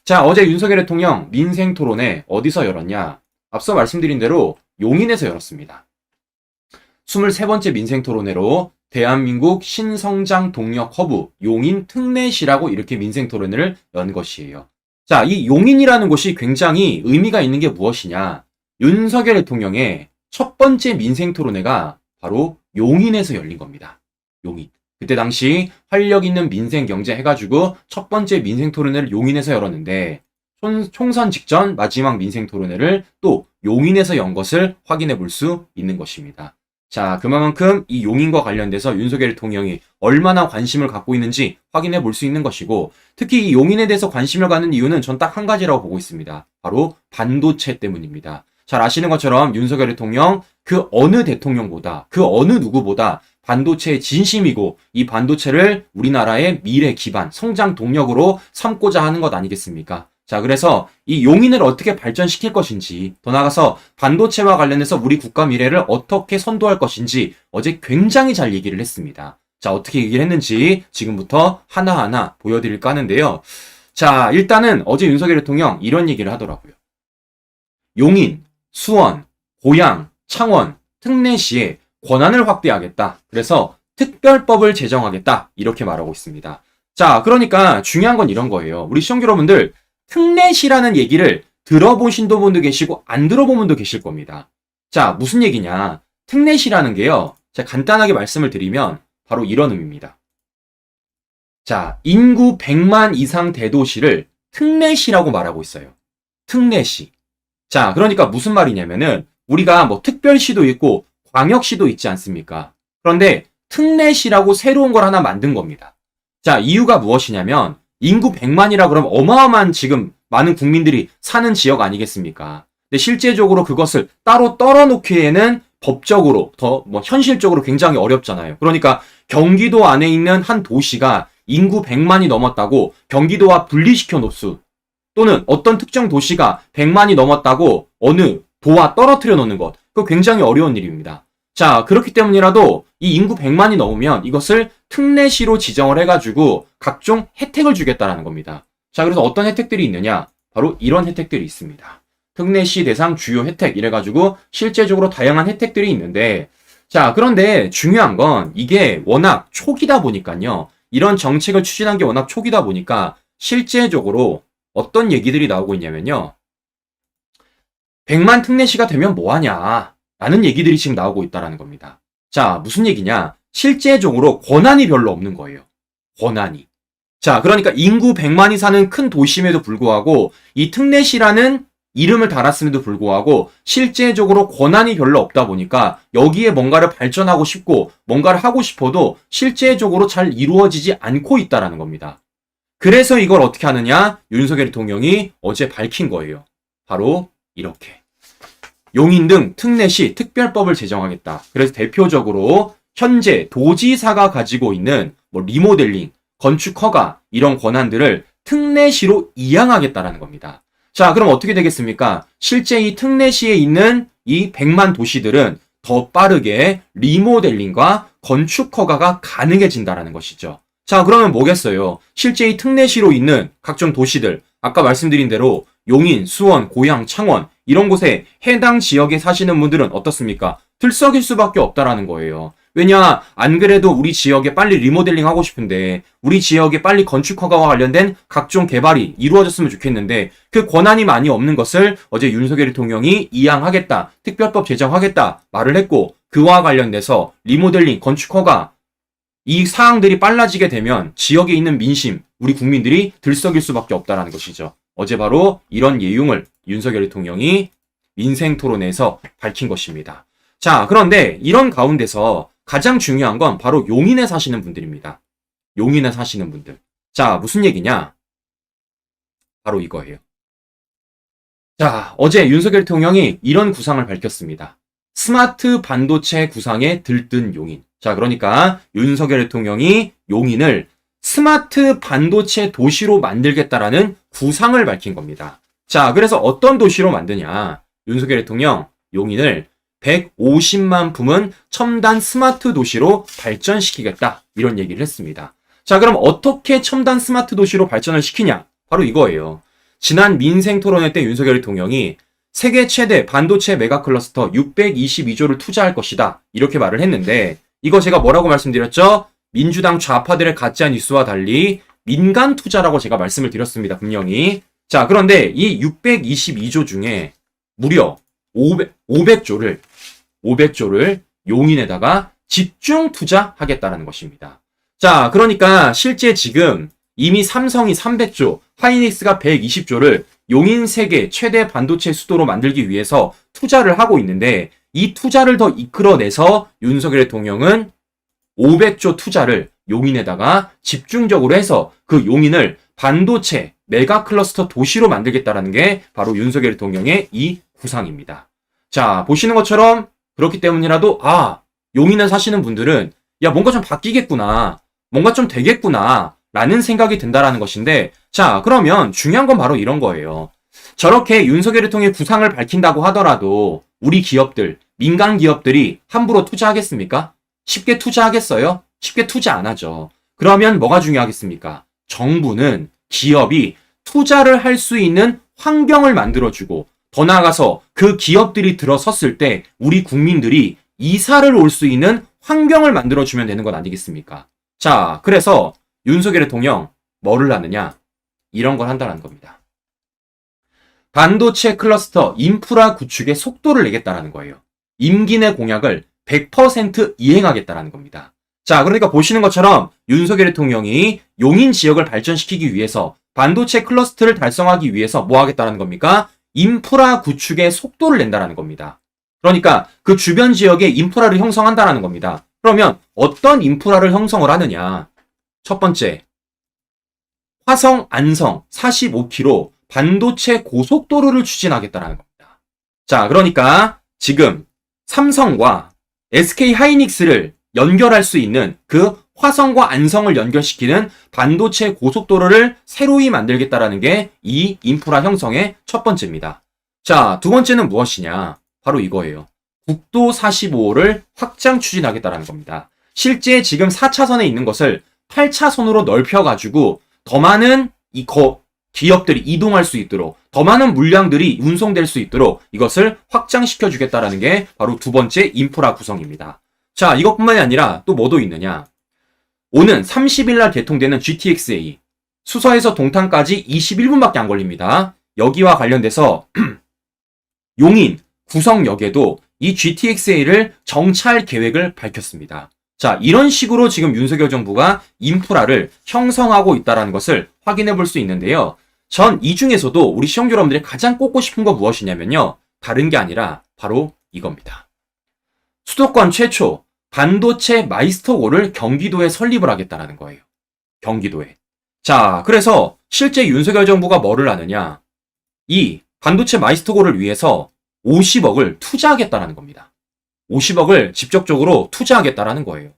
자, 어제 윤석열 대통령 민생 토론회 어디서 열었냐? 앞서 말씀드린 대로 용인에서 열었습니다. 23번째 민생 토론회로 대한민국 신성장 동력 허브 용인 특례시라고 이렇게 민생 토론회를 연 것이에요. 자, 이 용인이라는 곳이 굉장히 의미가 있는 게 무엇이냐? 윤석열 대통령의 첫 번째 민생 토론회가 바로 용인에서 열린 겁니다. 용인. 그때 당시 활력 있는 민생 경제 해가지고 첫 번째 민생 토론회를 용인에서 열었는데 총선 직전 마지막 민생 토론회를 또 용인에서 연 것을 확인해 볼 수 있는 것입니다. 자, 그만큼 이 용인과 관련돼서 윤석열 대통령이 얼마나 관심을 갖고 있는지 확인해 볼 수 있는 것이고, 특히 이 용인에 대해서 관심을 갖는 이유는 전 딱 한 가지라고 보고 있습니다. 바로 반도체 때문입니다. 잘 아시는 것처럼 윤석열 대통령 그 어느 대통령보다, 그 어느 누구보다 반도체의 진심이고 이 반도체를 우리나라의 미래 기반, 성장 동력으로 삼고자 하는 것 아니겠습니까? 자, 그래서 이 용인을 어떻게 발전시킬 것인지, 더 나아가서 반도체와 관련해서 우리 국가 미래를 어떻게 선도할 것인지 어제 굉장히 잘 얘기를 했습니다. 자, 어떻게 얘기를 했는지 지금부터 하나하나 보여드릴까 하는데요. 자, 일단은 어제 윤석열 대통령 이런 얘기를 하더라고요. 용인, 수원, 고양, 창원, 특례시에 권한을 확대하겠다. 그래서 특별법을 제정하겠다. 이렇게 말하고 있습니다. 자, 그러니까 중요한 건 이런 거예요. 우리 시청자 여러분들, 특례시라는 얘기를 들어보신 분도 계시고 안 들어본 분도 계실 겁니다. 자, 무슨 얘기냐? 특례시라는 게요. 제가 간단하게 말씀을 드리면 바로 이런 의미입니다. 자, 인구 100만 이상 대도시를 특례시라고 말하고 있어요. 특례시. 자, 그러니까 무슨 말이냐면은 우리가 뭐 특별시도 있고 광역시도 있지 않습니까? 그런데 특례시라고 새로운 걸 하나 만든 겁니다. 자, 이유가 무엇이냐면 인구 100만이라 그러면 어마어마한 지금 많은 국민들이 사는 지역 아니겠습니까? 근데 실제적으로 그것을 따로 떨어놓기에는 법적으로 더 현실적으로 굉장히 어렵잖아요. 그러니까 경기도 안에 있는 한 도시가 인구 100만이 넘었다고 경기도와 분리시켜 놓수, 또는 어떤 특정 도시가 100만이 넘었다고 어느 도와 떨어뜨려 놓는 것, 그거 굉장히 어려운 일입니다. 자, 그렇기 때문이라도 이 인구 100만이 넘으면 이것을 특례시로 지정을 해가지고 각종 혜택을 주겠다라는 겁니다. 자, 그래서 어떤 혜택들이 있느냐? 바로 이런 혜택들이 있습니다. 특례시 대상 주요 혜택 이래가지고 실제적으로 다양한 혜택들이 있는데, 자, 그런데 중요한 건 이게 워낙 초기다 보니까요. 이런 정책을 추진한 게 워낙 초기다 보니까 실제적으로 어떤 얘기들이 나오고 있냐면요. 100만 특례시가 되면 뭐하냐? 라는 얘기들이 지금 나오고 있다는 겁니다. 자, 무슨 얘기냐? 실제적으로 권한이 별로 없는 거예요. 권한이. 자, 그러니까 인구 100만이 사는 큰 도심에도 불구하고 이 특례시라는 이름을 달았음에도 불구하고 실제적으로 권한이 별로 없다 보니까 여기에 뭔가를 발전하고 싶고 뭔가를 하고 싶어도 실제적으로 잘 이루어지지 않고 있다는 겁니다. 그래서 이걸 어떻게 하느냐? 윤석열 대통령이 어제 밝힌 거예요. 바로 이렇게. 용인 등 특례시 특별법을 제정하겠다. 그래서 대표적으로 현재 도지사가 가지고 있는 리모델링, 건축 허가 이런 권한들을 특례시로 이양하겠다라는 겁니다. 자, 그럼 어떻게 되겠습니까? 실제 이 특례시에 있는 이 100만 도시들은 더 빠르게 리모델링과 건축 허가가 가능해진다라는 것이죠. 자, 그러면 뭐겠어요? 실제 이 특례시로 있는 각종 도시들, 아까 말씀드린 대로 용인, 수원, 고양, 창원 이런 곳에 해당 지역에 사시는 분들은 어떻습니까? 들썩일 수밖에 없다라는 거예요. 왜냐, 안 그래도 우리 지역에 빨리 리모델링 하고 싶은데 우리 지역에 빨리 건축 허가와 관련된 각종 개발이 이루어졌으면 좋겠는데 그 권한이 많이 없는 것을 어제 윤석열 대통령이 이양하겠다, 특별법 제정하겠다 말을 했고, 그와 관련돼서 리모델링, 건축 허가 이 사항들이 빨라지게 되면 지역에 있는 민심, 우리 국민들이 들썩일 수밖에 없다는 것이죠. 어제 바로 이런 내용을 윤석열 대통령이 민생 토론에서 밝힌 것입니다. 자, 그런데 이런 가운데서 가장 중요한 건 바로 용인에 사시는 분들입니다. 용인에 사시는 분들. 자, 무슨 얘기냐? 바로 이거예요. 자, 어제 윤석열 대통령이 이런 구상을 밝혔습니다. 스마트 반도체 구상에 들뜬 용인. 자, 그러니까 윤석열 대통령이 용인을 스마트 반도체 도시로 만들겠다라는 구상을 밝힌 겁니다. 자, 그래서 어떤 도시로 만드냐? 윤석열 대통령 용인을 150만 품은 첨단 스마트 도시로 발전시키겠다. 이런 얘기를 했습니다. 자, 그럼 어떻게 첨단 스마트 도시로 발전을 시키냐? 바로 이거예요. 지난 민생 토론회 때 윤석열 대통령이 세계 최대 반도체 메가 클러스터 622조를 투자할 것이다. 이렇게 말을 했는데 이거 제가 뭐라고 말씀드렸죠? 민주당 좌파들의 가짜 뉴스와 달리 민간 투자라고 제가 말씀을 드렸습니다. 분명히. 자, 그런데 이 622조 중에 무려 500조를 용인에다가 집중 투자하겠다라는 것입니다. 자, 그러니까 실제 지금 이미 삼성이 300조, 하이닉스가 120조를 용인 세계 최대 반도체 수도로 만들기 위해서 투자를 하고 있는데 이 투자를 더 이끌어내서 윤석열 대통령은 500조 투자를 용인에다가 집중적으로 해서 그 용인을 반도체 메가 클러스터 도시로 만들겠다라는 게 바로 윤석열 대통령의 이 구상입니다. 자, 보시는 것처럼 그렇기 때문이라도 용인에 사시는 분들은 야, 뭔가 좀 바뀌겠구나. 뭔가 좀 되겠구나. 라는 생각이 든다라는 것인데 자, 그러면 중요한 건 바로 이런 거예요. 저렇게 윤석열 대통령의 구상을 밝힌다고 하더라도 우리 기업들, 민간 기업들이 함부로 투자하겠습니까? 쉽게 투자하겠어요? 쉽게 투자 안 하죠. 그러면 뭐가 중요하겠습니까? 정부는 기업이 투자를 할 수 있는 환경을 만들어주고 더 나아가서 그 기업들이 들어섰을 때 우리 국민들이 이사를 올 수 있는 환경을 만들어주면 되는 것 아니겠습니까? 자, 그래서 윤석열 대통령 뭐를 하느냐? 이런 걸 한다는 겁니다. 반도체 클러스터 인프라 구축에 속도를 내겠다라는 거예요. 임기 내 공약을 100% 이행하겠다라는 겁니다. 자, 그러니까 보시는 것처럼 윤석열 대통령이 용인 지역을 발전시키기 위해서 반도체 클러스터를 달성하기 위해서 뭐 하겠다라는 겁니까? 인프라 구축에 속도를 낸다라는 겁니다. 그러니까 그 주변 지역에 인프라를 형성한다라는 겁니다. 그러면 어떤 인프라를 형성을 하느냐? 첫 번째, 화성 안성 45km 반도체 고속도로를 추진하겠다라는 겁니다. 자, 그러니까 지금 삼성과 SK 하이닉스를 연결할 수 있는 그 화성과 안성을 연결시키는 반도체 고속도로를 새로이 만들겠다라는 게 이 인프라 형성의 첫 번째입니다. 자, 두 번째는 무엇이냐? 바로 이거예요. 국도 45호를 확장 추진하겠다라는 겁니다. 실제 지금 4차선에 있는 것을 8차선으로 넓혀가지고 더 많은 기업들이 이동할 수 있도록 더 많은 물량들이 운송될 수 있도록 이것을 확장시켜 주겠다라는 게 바로 두 번째 인프라 구성입니다. 자, 이것뿐만이 아니라 또 뭐도 있느냐? 오는 30일 날 개통되는 GTX-A 수서에서 동탄까지 21분밖에 안 걸립니다. 여기와 관련돼서 용인 구성역에도 이 GTX-A를 정차할 계획을 밝혔습니다. 자, 이런 식으로 지금 윤석열 정부가 인프라를 형성하고 있다는 것을 확인해 볼 수 있는데요. 전 이 중에서도 우리 시청자 여러분들이 가장 꼽고 싶은 거 무엇이냐면요. 다른 게 아니라 바로 이겁니다. 수도권 최초 반도체 마이스터고를 경기도에 설립을 하겠다는 거예요. 경기도에. 자, 그래서 실제 윤석열 정부가 뭐를 하느냐. 이 반도체 마이스터고를 위해서 50억을 투자하겠다는 겁니다. 50억을 직접적으로 투자하겠다라는 거예요.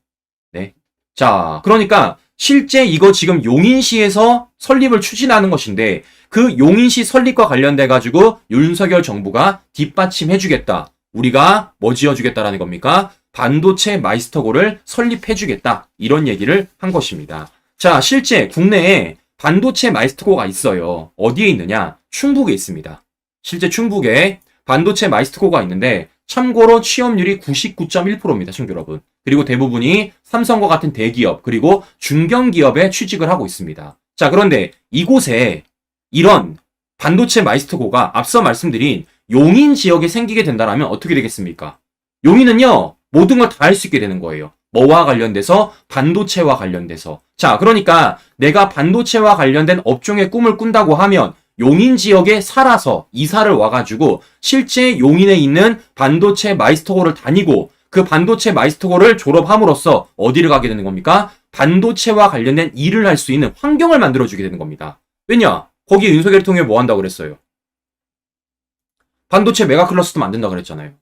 네. 자, 그러니까 실제 이거 지금 용인시에서 설립을 추진하는 것인데 그 용인시 설립과 관련돼 가지고 윤석열 정부가 뒷받침해 주겠다. 우리가 뭐 지어 주겠다라는 겁니까? 반도체 마이스터고를 설립해 주겠다. 이런 얘기를 한 것입니다. 자, 실제 국내에 반도체 마이스터고가 있어요. 어디에 있느냐? 충북에 있습니다. 실제 충북에 반도체 마이스터고가 있는데 참고로 취업률이 99.1%입니다. 시청자 여러분. 그리고 대부분이 삼성과 같은 대기업 그리고 중견기업에 취직을 하고 있습니다. 자, 그런데 이곳에 이런 반도체 마이스터고가 앞서 말씀드린 용인 지역에 생기게 된다면 어떻게 되겠습니까? 용인은요, 모든 걸 다 할 수 있게 되는 거예요. 뭐와 관련돼서? 반도체와 관련돼서. 자, 그러니까 내가 반도체와 관련된 업종의 꿈을 꾼다고 하면 용인 지역에 살아서 이사를 와가지고 실제 용인에 있는 반도체 마이스터고를 다니고 그 반도체 마이스터고를 졸업함으로써 어디를 가게 되는 겁니까? 반도체와 관련된 일을 할 수 있는 환경을 만들어주게 되는 겁니다. 왜냐? 거기에 윤석열 대통령이 뭐 한다고 그랬어요? 반도체 메가 클러스터 만든다고 그랬잖아요.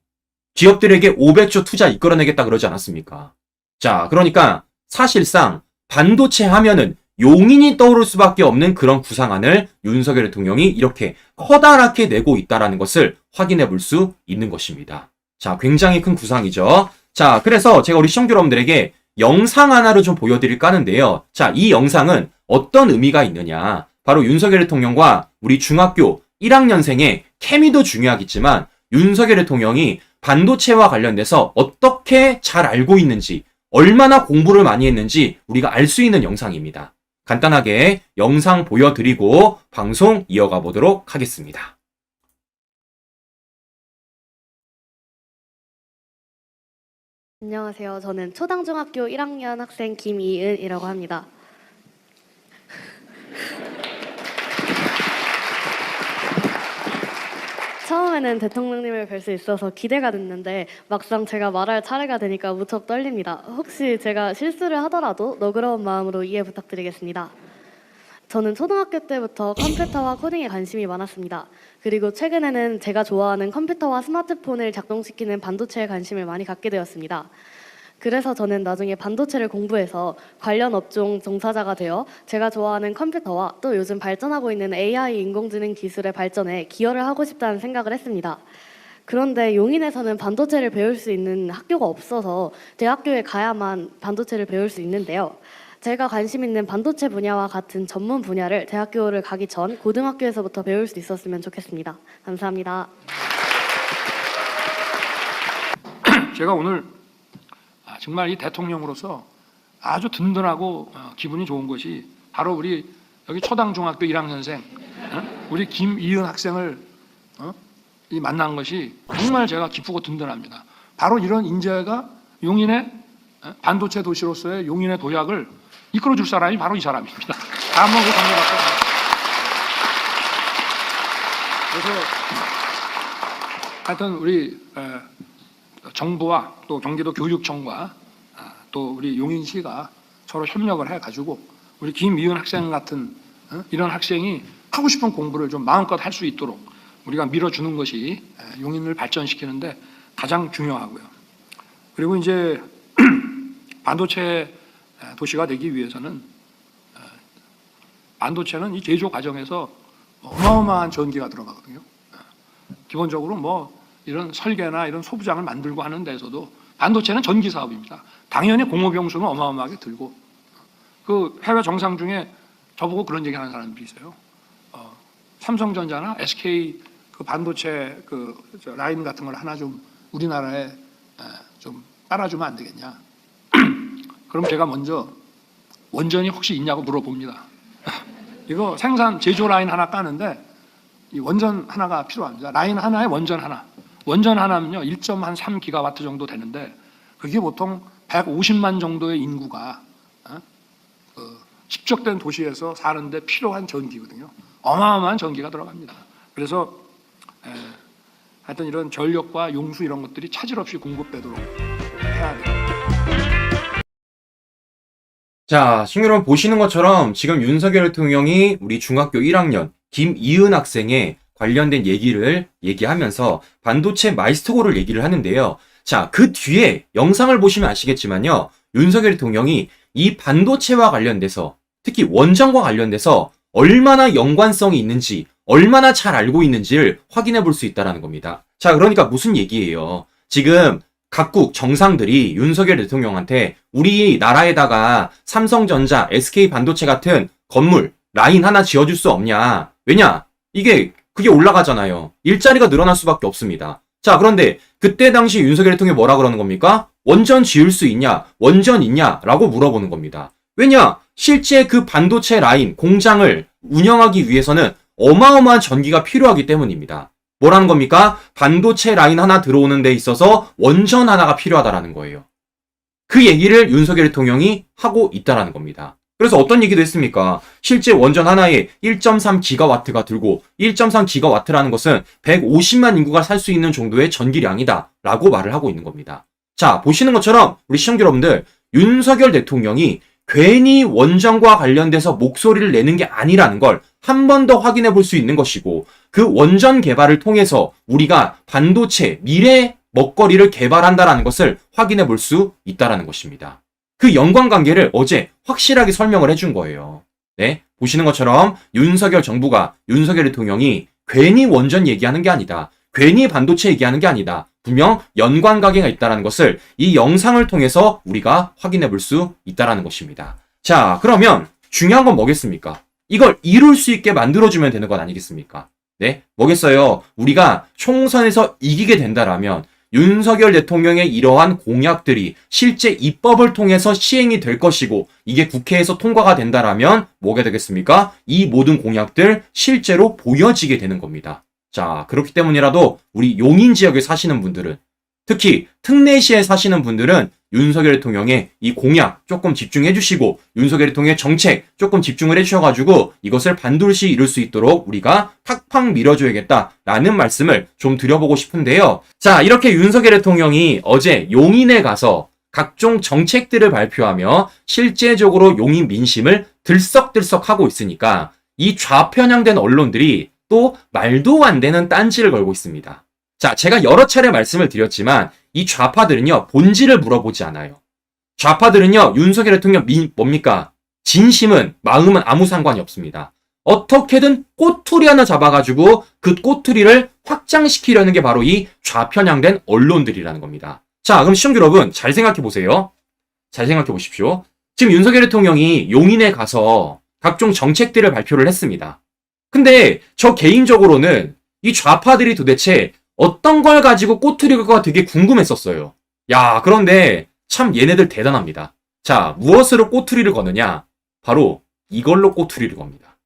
기업들에게 500조 투자 이끌어내겠다 그러지 않았습니까? 자, 그러니까 사실상 반도체 하면은 용인이 떠오를 수밖에 없는 그런 구상안을 윤석열 대통령이 이렇게 커다랗게 내고 있다는 것을 확인해 볼 수 있는 것입니다. 자, 굉장히 큰 구상이죠. 자, 그래서 제가 우리 시청자 여러분들에게 영상 하나를 좀 보여드릴까 하는데요. 자, 이 영상은 어떤 의미가 있느냐. 바로 윤석열 대통령과 우리 중학교 1학년생의 케미도 중요하겠지만 윤석열 대통령이 반도체와 관련돼서 어떻게 잘 알고 있는지, 얼마나 공부를 많이 했는지 우리가 알 수 있는 영상입니다. 간단하게 영상 보여드리고 방송 이어가 보도록 하겠습니다. 안녕하세요. 저는 초당중학교 1학년 학생 김이은이라고 합니다. 처음에는 대통령님을 뵐 수 있어서 기대가 됐는데 막상 제가 말할 차례가 되니까 무척 떨립니다. 혹시 제가 실수를 하더라도 너그러운 마음으로 이해 부탁드리겠습니다. 저는 초등학교 때부터 컴퓨터와 코딩에 관심이 많았습니다. 그리고 최근에는 제가 좋아하는 컴퓨터와 스마트폰을 작동시키는 반도체에 관심을 많이 갖게 되었습니다. 그래서 저는 나중에 반도체를 공부해서 관련 업종 종사자가 되어 제가 좋아하는 컴퓨터와 또 요즘 발전하고 있는 AI 인공지능 기술의 발전에 기여를 하고 싶다는 생각을 했습니다. 그런데 용인에서는 반도체를 배울 수 있는 학교가 없어서 대학교에 가야만 반도체를 배울 수 있는데요. 제가 관심 있는 반도체 분야와 같은 전문 분야를 대학교를 가기 전 고등학교에서부터 배울 수 있었으면 좋겠습니다. 감사합니다. 제가 오늘 정말 이 대통령으로서 아주 든든하고 기분이 좋은 것이 바로 우리 여기 초당중학교 1학년생 우리 김이은 학생을 이 만난 것이 정말 제가 기쁘고 든든합니다. 바로 이런 인재가 용인의 반도체 도시로서의 용인의 도약을 이끌어줄 사람이 바로 이 사람입니다. 다 한번 그 감사받고. 그래서 하여튼 우리 정부와 또 경기도 교육청과 또 우리 용인시가 서로 협력을 해가지고 우리 김이은 학생 같은 이런 학생이 하고 싶은 공부를 좀 마음껏 할 수 있도록 우리가 밀어주는 것이 용인을 발전시키는데 가장 중요하고요. 그리고 이제 반도체 도시가 되기 위해서는 반도체는 이 제조 과정에서 어마어마한 전기가 들어가거든요. 기본적으로 뭐 이런 설계나 이런 소부장을 만들고 하는 데서도 반도체는 전기 사업입니다. 당연히 공업용수는 어마어마하게 들고 그 해외 정상 중에 저보고 그런 얘기 하는 사람들이 있어요. 삼성전자나 SK 그 반도체 그 라인 같은 걸 하나 좀 우리나라에 좀 따라주면 안 되겠냐? 그럼 제가 먼저 원전이 혹시 있냐고 물어봅니다. 이거 생산 제조 라인 하나 까는데 이 원전 하나가 필요합니다. 라인 하나에 원전 하나. 원전 하나면요 1.3 기가와트 정도 되는데 그게 보통 150만 정도의 인구가 집적된 도시에서 사는데 필요한 전기거든요. 어마어마한 전기가 들어갑니다. 그래서 하여튼 이런 전력과 용수 이런 것들이 차질 없이 공급되도록 해야 돼요. 자, 시청자 여러분 보시는 것처럼 지금 윤석열 대통령이 우리 중학교 1학년 김이은 학생의 관련된 얘기를 얘기하면서 반도체 마이스터고를 얘기를 하는데요. 자, 그 뒤에 영상을 보시면 아시겠지만요. 윤석열 대통령이 이 반도체와 관련돼서 특히 원전과 관련돼서 얼마나 연관성이 있는지 얼마나 잘 알고 있는지를 확인해 볼 수 있다는 겁니다. 자, 그러니까 무슨 얘기예요? 지금 각국 정상들이 윤석열 대통령한테 우리나라에다가 삼성전자, SK 반도체 같은 건물, 라인 하나 지어줄 수 없냐? 왜냐? 그게 올라가잖아요. 일자리가 늘어날 수밖에 없습니다. 자, 그런데 그때 당시 윤석열 대통령이 뭐라 그러는 겁니까? 원전 지을 수 있냐? 원전 있냐? 라고 물어보는 겁니다. 왜냐? 실제 그 반도체 라인, 공장을 운영하기 위해서는 어마어마한 전기가 필요하기 때문입니다. 뭐라는 겁니까? 반도체 라인 하나 들어오는 데 있어서 원전 하나가 필요하다라는 거예요. 그 얘기를 윤석열 대통령이 하고 있다라는 겁니다. 그래서 어떤 얘기도 했습니까? 실제 원전 하나에 1.3 기가와트가 들고 1.3 기가와트라는 것은 150만 인구가 살 수 있는 정도의 전기량이다 라고 말을 하고 있는 겁니다. 자, 보시는 것처럼 우리 시청자 여러분들, 윤석열 대통령이 괜히 원전과 관련돼서 목소리를 내는 게 아니라는 걸 한 번 더 확인해 볼 수 있는 것이고, 그 원전 개발을 통해서 우리가 반도체, 미래 먹거리를 개발한다라는 것을 확인해 볼 수 있다라는 것입니다. 그 연관관계를 어제 확실하게 설명을 해준 거예요. 네, 보시는 것처럼 윤석열 정부가, 윤석열 대통령이 괜히 원전 얘기하는 게 아니다. 괜히 반도체 얘기하는 게 아니다. 분명 연관관계가 있다는 것을 이 영상을 통해서 우리가 확인해 볼 수 있다는 것입니다. 자, 그러면 중요한 건 뭐겠습니까? 이걸 이룰 수 있게 만들어주면 되는 것 아니겠습니까? 네? 뭐겠어요? 우리가 총선에서 이기게 된다라면 윤석열 대통령의 이러한 공약들이 실제 입법을 통해서 시행이 될 것이고 이게 국회에서 통과가 된다라면 뭐가 되겠습니까? 이 모든 공약들 실제로 보여지게 되는 겁니다. 자, 그렇기 때문이라도 우리 용인 지역에 사시는 분들은 특히 특례시에 사시는 분들은 윤석열 대통령의 이 공약 조금 집중해 주시고 윤석열 대통령의 정책 조금 집중을 해 주셔가지고 이것을 반드시 이룰 수 있도록 우리가 팍팍 밀어줘야겠다라는 말씀을 좀 드려보고 싶은데요. 자, 이렇게 윤석열 대통령이 어제 용인에 가서 각종 정책들을 발표하며 실제적으로 용인 민심을 들썩들썩하고 있으니까 이 좌편향된 언론들이 또 말도 안 되는 딴지를 걸고 있습니다. 자, 제가 여러 차례 말씀을 드렸지만 이 좌파들은요, 본질을 물어보지 않아요. 좌파들은요, 윤석열 대통령 뭡니까? 진심은, 마음은 아무 상관이 없습니다. 어떻게든 꼬투리 하나 잡아가지고 그 꼬투리를 확장시키려는 게 바로 이 좌편향된 언론들이라는 겁니다. 자, 그럼 시청자 여러분, 잘 생각해 보세요. 잘 생각해 보십시오. 지금 윤석열 대통령이 용인에 가서 각종 정책들을 발표를 했습니다. 근데 저 개인적으로는 이 좌파들이 도대체 어떤 걸 가지고 꼬투리가 되게 궁금했었어요. 야, 그런데 참 얘네들 대단합니다. 자, 무엇으로 꼬투리를 거느냐? 바로 이걸로 꼬투리를 겁니다.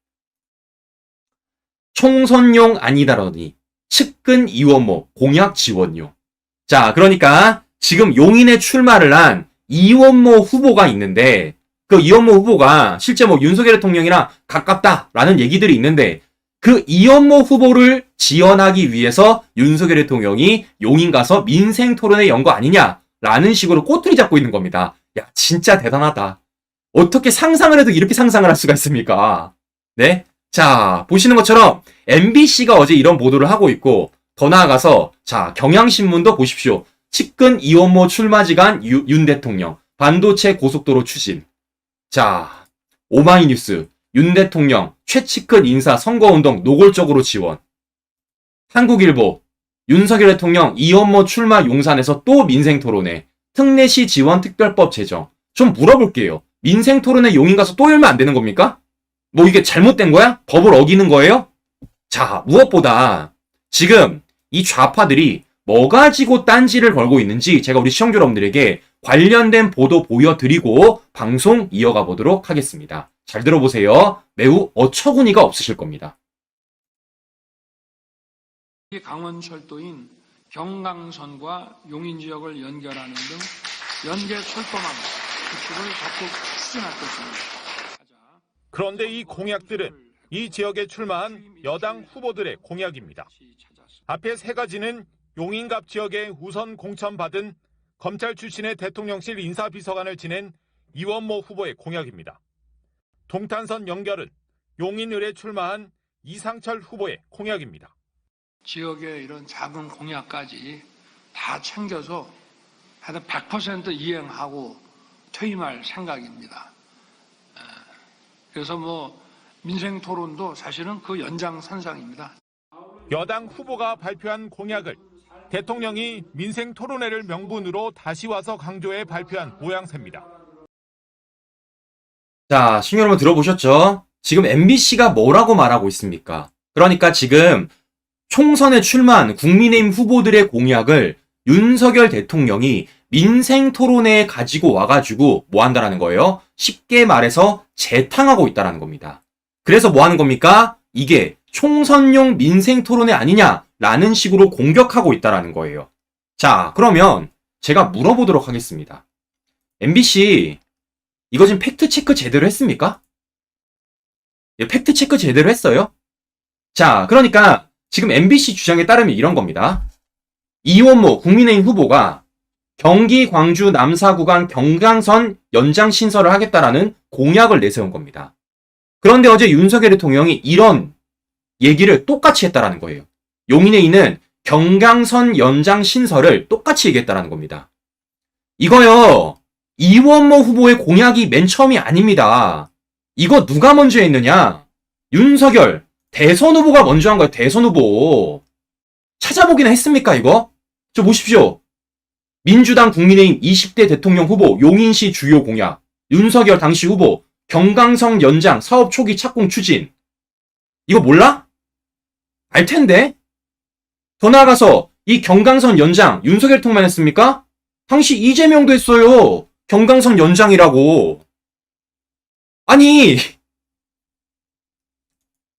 총선용 아니다라니 측근 이원모 공약 지원용. 자, 그러니까 지금 용인에 출마를 한 이원모 후보가 있는데 그 이원모 후보가 실제 뭐 윤석열 대통령이랑 가깝다라는 얘기들이 있는데 그 이원모 후보를 지원하기 위해서 윤석열 대통령이 용인 가서 민생 토론에 연 거 아니냐라는 식으로 꼬투리 잡고 있는 겁니다. 야, 진짜 대단하다. 어떻게 상상을 해도 이렇게 상상을 할 수가 있습니까? 네? 자, 보시는 것처럼 MBC가 어제 이런 보도를 하고 있고 더 나아가서 자, 경향신문도 보십시오. 측근 이원모 출마지간 윤 대통령 반도체 고속도로 추진. 자, 오마이뉴스 윤 대통령 최측근 인사 선거운동 노골적으로 지원. 한국일보 윤석열 대통령 이원모 출마 용산에서 또 민생토론회 특례시 지원 특별법 제정. 좀 물어볼게요. 민생토론회 용인 가서 또 열면 안 되는 겁니까? 뭐 이게 잘못된 거야? 법을 어기는 거예요? 자, 무엇보다 지금 이 좌파들이 뭐 가지고 딴지를 걸고 있는지 제가 우리 시청자 여러분들에게 관련된 보도 보여드리고 방송 이어가 보도록 하겠습니다. 잘 들어보세요. 매우 어처구니가 없으실 겁니다. 강원철도인 경강선과 용인 지역을 연결하는 등 연계 철도망 구축을 적극 추진할 것입니다. 그런데 이 공약들은 이 지역에 출마한 여당 후보들의 공약입니다. 앞에 세 가지는 용인갑 지역에 우선 공천받은 검찰 출신의 대통령실 인사비서관을 지낸 이원모 후보의 공약입니다. 동탄선 연결은 용인을에 출마한 이상철 후보의 공약입니다. 지역의 이런 작은 공약까지 다 챙겨서 하여튼 100% 이행하고 퇴임할 생각입니다. 그래서 뭐 민생 토론도 사실은 그 연장선상입니다. 여당 후보가 발표한 공약을 대통령이 민생 토론회를 명분으로 다시 와서 강조해 발표한 모양새입니다. 자, 시청자 여러분 들어보셨죠? 지금 MBC가 뭐라고 말하고 있습니까? 그러니까 지금 총선에 출마한 국민의힘 후보들의 공약을 윤석열 대통령이 민생 토론회에 가지고 와가지고 뭐 한다라는 거예요? 쉽게 말해서 재탕하고 있다라는 겁니다. 그래서 뭐 하는 겁니까? 이게 총선용 민생 토론회 아니냐라는 식으로 공격하고 있다라는 거예요. 자, 그러면 제가 물어보도록 하겠습니다. MBC 이거 지금 팩트체크 제대로 했습니까? 팩트체크 제대로 했어요? 자, 그러니까 지금 MBC 주장에 따르면 이런 겁니다. 이원모 국민의힘 후보가 경기 광주 남사 구간 경강선 연장 신설을 하겠다라는 공약을 내세운 겁니다. 그런데 어제 윤석열 대통령이 이런 얘기를 똑같이 했다라는 거예요. 용인에 있는 경강선 연장 신설을 똑같이 얘기했다라는 겁니다. 이거요, 이원모 후보의 공약이 맨 처음이 아닙니다. 이거 누가 먼저 했느냐? 윤석열 대선 후보가 먼저 한 거예요. 대선 후보. 찾아보기나 했습니까 이거? 저 보십시오. 민주당 국민의힘 20대 대통령 후보 용인시 주요 공약. 윤석열 당시 후보 경강성 연장 사업 초기 착공 추진. 이거 몰라? 알 텐데. 더 나아가서 이 경강선 연장 윤석열 통만 했습니까? 당시 이재명도 했어요. 경강선 연장이라고. 아니,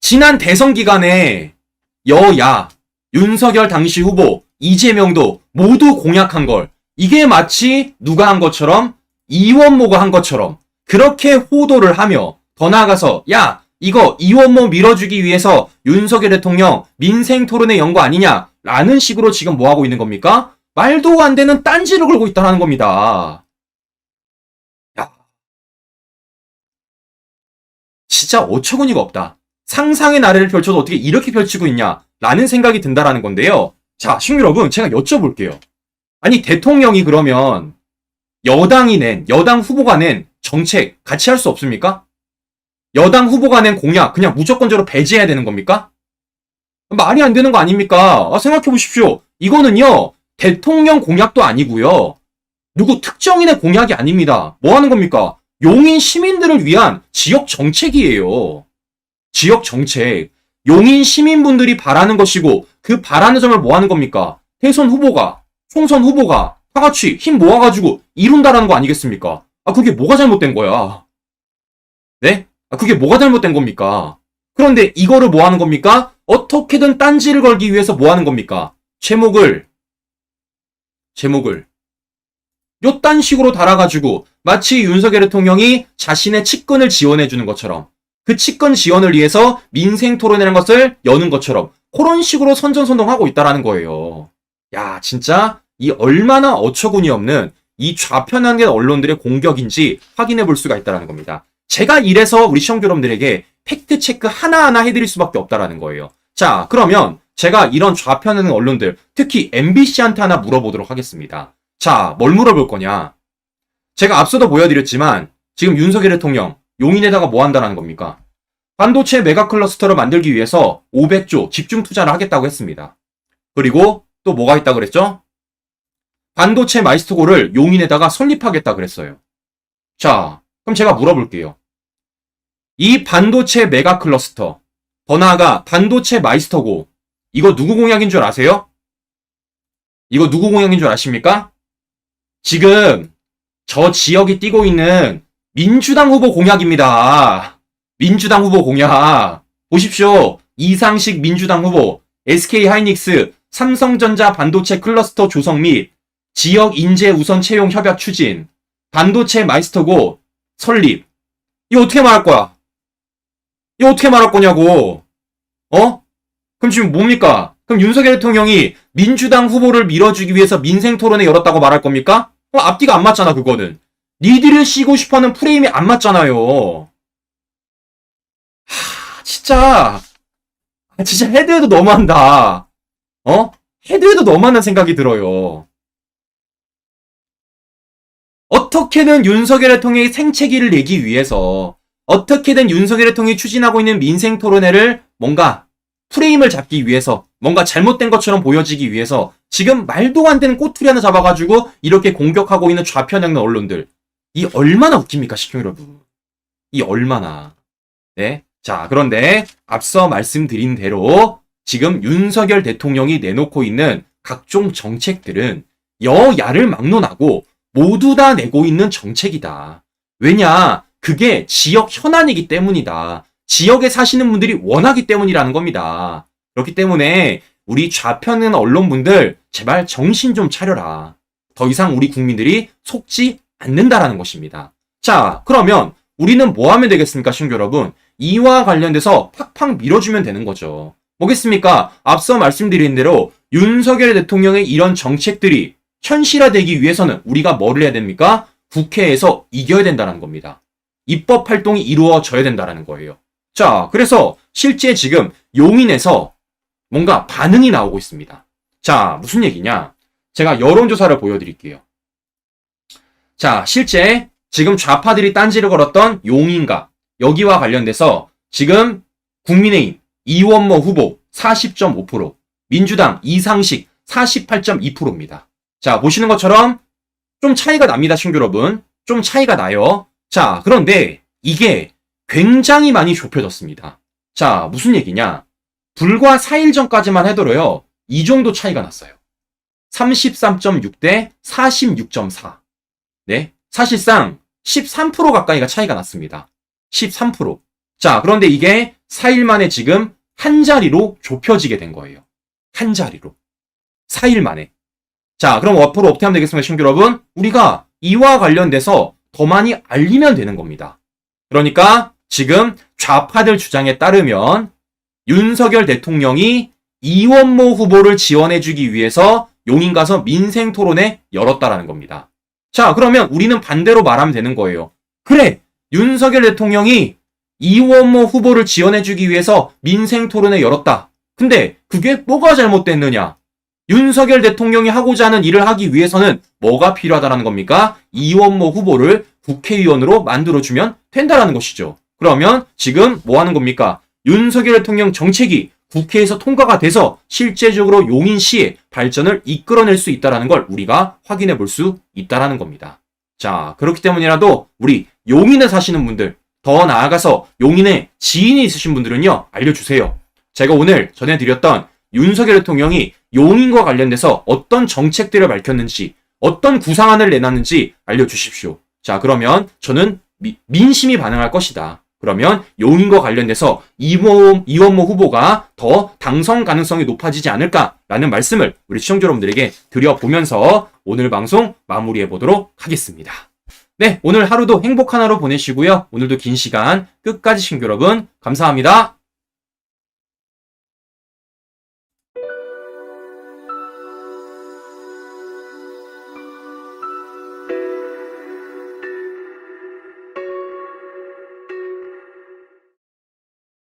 지난 대선 기간에 여야, 윤석열 당시 후보, 이재명도 모두 공약한 걸 이게 마치 누가 한 것처럼 이원모가 한 것처럼 그렇게 호도를 하며 더 나아가서 야 이거 이원모 밀어주기 위해서 윤석열 대통령 민생 토론회 연 거 아니냐 라는 식으로 지금 뭐 하고 있는 겁니까? 말도 안 되는 딴지를 걸고 있다는 겁니다. 야, 진짜 어처구니가 없다. 상상의 나래를 펼쳐도 어떻게 이렇게 펼치고 있냐 라는 생각이 든다라는 건데요. 자, 시청자 여러분, 제가 여쭤볼게요. 아니, 대통령이 그러면 여당 후보가 낸 정책 같이 할 수 없습니까? 여당 후보가 낸 공약 그냥 무조건적으로 배제해야 되는 겁니까? 말이 안 되는 거 아닙니까? 생각해 보십시오. 이거는요, 대통령 공약도 아니고요. 누구 특정인의 공약이 아닙니다. 뭐 하는 겁니까? 용인 시민들을 위한 지역 정책이에요. 지역 정책. 용인 시민분들이 바라는 것이고 그 바라는 점을 뭐 하는 겁니까? 대선 후보가, 총선 후보가 다 같이 힘 모아가지고 이룬다라는 거 아니겠습니까? 그게 뭐가 잘못된 거야? 네? 그게 뭐가 잘못된 겁니까? 그런데 이거를 뭐 하는 겁니까? 어떻게든 딴지를 걸기 위해서 뭐 하는 겁니까? 제목을 요딴 식으로 달아가지고 마치 윤석열 대통령이 자신의 측근을 지원해주는 것처럼 그 측근 지원을 위해서 민생 토론이라는 것을 여는 것처럼 그런 식으로 선전선동하고 있다라는 거예요. 야, 진짜 이 얼마나 어처구니 없는 이 좌편향된 언론들의 공격인지 확인해 볼 수가 있다는 겁니다. 제가 이래서 우리 시청자 여러분들에게 팩트체크 하나하나 해드릴 수밖에 없다라는 거예요. 자, 그러면 제가 이런 좌편향된 언론들, 특히 MBC한테 하나 물어보도록 하겠습니다. 자, 뭘 물어볼 거냐? 제가 앞서도 보여드렸지만 지금 윤석열 대통령 용인에다가 뭐 한다는 겁니까? 반도체 메가 클러스터를 만들기 위해서 500조 집중 투자를 하겠다고 했습니다. 그리고 또 뭐가 있다 그랬죠? 반도체 마이스터고를 용인에다가 설립하겠다 그랬어요. 자, 그럼 제가 물어볼게요. 이 반도체 메가 클러스터, 더 나아가 반도체 마이스터고, 이거 누구 공약인 줄 아세요? 이거 누구 공약인 줄 아십니까? 지금 저 지역이 띄고 있는 민주당 후보 공약입니다. 민주당 후보 공약. 보십시오. 이상식 민주당 후보, SK하이닉스, 삼성전자 반도체 클러스터 조성 및 지역 인재 우선 채용 협약 추진, 반도체 마이스터고 설립. 이거 어떻게 말할 거야? 이거 어떻게 말할 거냐고. 그럼 지금 뭡니까? 그럼 윤석열 대통령이 민주당 후보를 밀어주기 위해서 민생 토론회 열었다고 말할 겁니까? 앞뒤가 안 맞잖아, 그거는. 니들이 씌고 싶어하는 프레임이 안 맞잖아요. 진짜 헤드에도 너무한다. 헤드에도 너무하는 생각이 들어요. 어떻게든 윤석열 대통령의 생채기를 내기 위해서 어떻게든 윤석열 대통령이 추진하고 있는 민생 토론회를 뭔가 프레임을 잡기 위해서 뭔가 잘못된 것처럼 보여지기 위해서 지금 말도 안 되는 꼬투리 하나 잡아가지고 이렇게 공격하고 있는 좌편향된 언론들. 이 얼마나 웃깁니까, 시청자 여러분. 이 얼마나. 네. 자, 그런데 앞서 말씀드린 대로 지금 윤석열 대통령이 내놓고 있는 각종 정책들은 여야를 막론하고 모두 다 내고 있는 정책이다. 왜냐? 그게 지역 현안이기 때문이다. 지역에 사시는 분들이 원하기 때문이라는 겁니다. 그렇기 때문에 우리 좌편은 언론분들 제발 정신 좀 차려라. 더 이상 우리 국민들이 속지 않는다라는 것입니다. 자, 그러면 우리는 뭐 하면 되겠습니까, 시청자 여러분? 이와 관련돼서 팍팍 밀어주면 되는 거죠. 뭐겠습니까? 앞서 말씀드린 대로 윤석열 대통령의 이런 정책들이 현실화되기 위해서는 우리가 뭐를 해야 됩니까? 국회에서 이겨야 된다는 겁니다. 입법 활동이 이루어져야 된다는 거예요. 자, 그래서 실제 지금 용인에서 뭔가 반응이 나오고 있습니다. 자, 무슨 얘기냐? 제가 여론조사를 보여드릴게요. 자, 실제 지금 좌파들이 딴지를 걸었던 용인갑, 여기와 관련돼서 지금 국민의힘 이원모 후보 40.5%, 민주당 이상식 48.2%입니다. 자, 보시는 것처럼 좀 차이가 납니다, 친구 여러분. 좀 차이가 나요. 자, 그런데 이게 굉장히 많이 좁혀졌습니다. 자, 무슨 얘기냐? 불과 4일 전까지만 해도요, 이 정도 차이가 났어요. 33.6 대 46.4. 네, 사실상 13% 가까이가 차이가 났습니다. 13%. 자, 그런데 이게 4일 만에 지금 한 자리로 좁혀지게 된 거예요. 한 자리로. 4일 만에. 자, 그럼 앞으로 어떻게 하면 되겠습니까, 시청자 여러분? 우리가 이와 관련돼서 더 많이 알리면 되는 겁니다. 그러니까 지금 좌파들 주장에 따르면 윤석열 대통령이 이원모 후보를 지원해주기 위해서 용인 가서 민생 토론회 열었다라는 겁니다. 자, 그러면 우리는 반대로 말하면 되는 거예요. 그래, 윤석열 대통령이 이원모 후보를 지원해주기 위해서 민생 토론회 열었다. 근데 그게 뭐가 잘못됐느냐? 윤석열 대통령이 하고자 하는 일을 하기 위해서는 뭐가 필요하다는 겁니까? 이원모 후보를 국회의원으로 만들어주면 된다라는 것이죠. 그러면 지금 뭐 하는 겁니까? 윤석열 대통령 정책이 국회에서 통과가 돼서 실제적으로 용인시의 발전을 이끌어낼 수 있다는 걸 우리가 확인해 볼 수 있다는 겁니다. 자, 그렇기 때문이라도 우리 용인에 사시는 분들, 더 나아가서 용인에 지인이 있으신 분들은요, 알려주세요. 제가 오늘 전해드렸던 윤석열 대통령이 용인과 관련돼서 어떤 정책들을 밝혔는지, 어떤 구상안을 내놨는지 알려주십시오. 자, 그러면 저는 민심이 반응할 것이다. 그러면 용인과 관련돼서 이원모 후보가 더 당선 가능성이 높아지지 않을까라는 말씀을 우리 시청자 여러분들에게 드려보면서 오늘 방송 마무리해 보도록 하겠습니다. 네, 오늘 하루도 행복한 하루 보내시고요. 오늘도 긴 시간 끝까지 시청자 여러분 감사합니다.